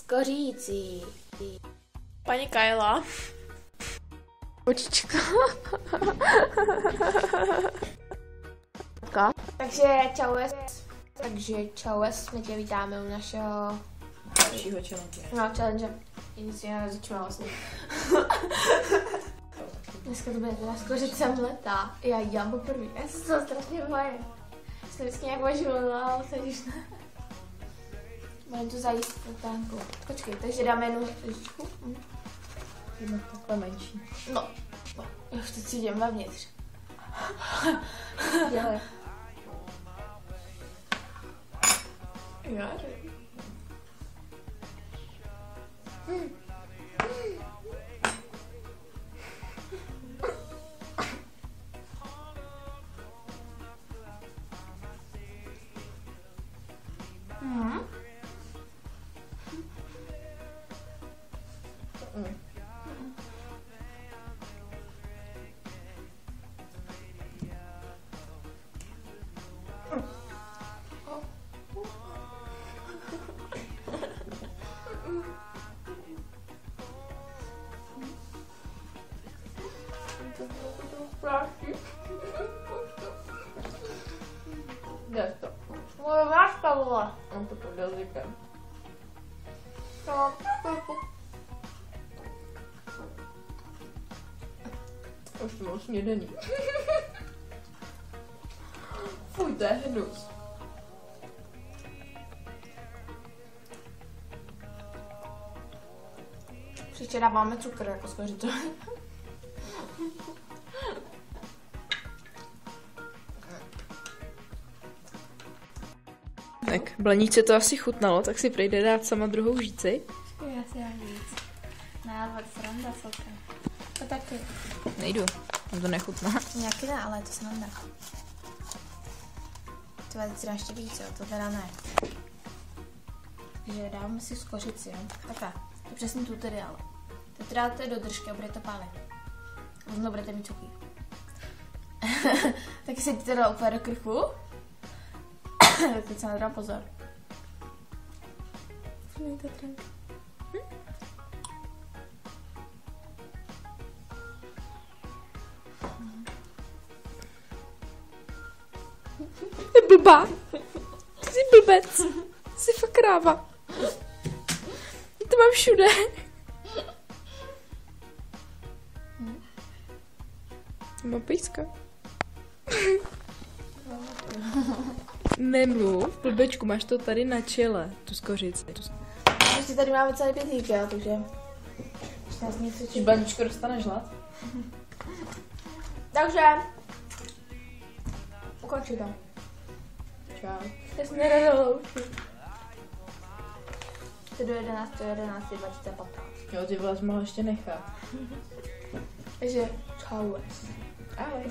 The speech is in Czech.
kořící. Paní Kajla. Kočička. Takže čau, my tě vítáme u našeho Dalšího challenge. No, challenge. Nic jiného nezačíná vlastně. Dneska to bude teda skořicem leta. Já dělám poprvé. Já se to strašně bojím. Jsem vždycky nějak važovala, ale teď už ne. Budeme tu zajíst tánku. Počkej, takže dáme jednu lžičku. Jedno takhle menší. No. Já už teď si jdem vevnitř. Dělej. Jáře. Kde to? Moje váška, vole. On to podal zvykem. Už to bylo snědený. Fuj, to je hnus. Příště dáváme cukr jako skořice. Tak, Blaníčce to asi chutnalo, tak si prejde dát sama druhou žíci. Já si dám víc. Návod, sranda, celkem. To taky. Nejdu, tam to nechutná. Nějaký ne, ale je to sranda. Třeba teď si dám ještě víc, jo, to teda ne. Takže dáváme si skořici, jo. Takhle, to je přesně tu tedy, ale. Teď dáte do držky a bude to pálit. Možná budete mít cuký. Taky se ti teda úplně do krku. Teď se nedá pozor. Mějte tránka. Ty blbá. Ty jsi blbec. Jsi fakt kráva. To mám všude. Mám pejska. Nemluv, blbečku, máš to tady na čele, tu skořici. Ještě tady máme celý pětík, jo, takže... Ještě nás něco čím. Blaníčko, dostaneš hlad? Takže... Ukončí to. Čau. Já jsem neradala už. To do 11.11.2015. Jo, ty vás mohla ještě nechat. Takže čau. Ahoj.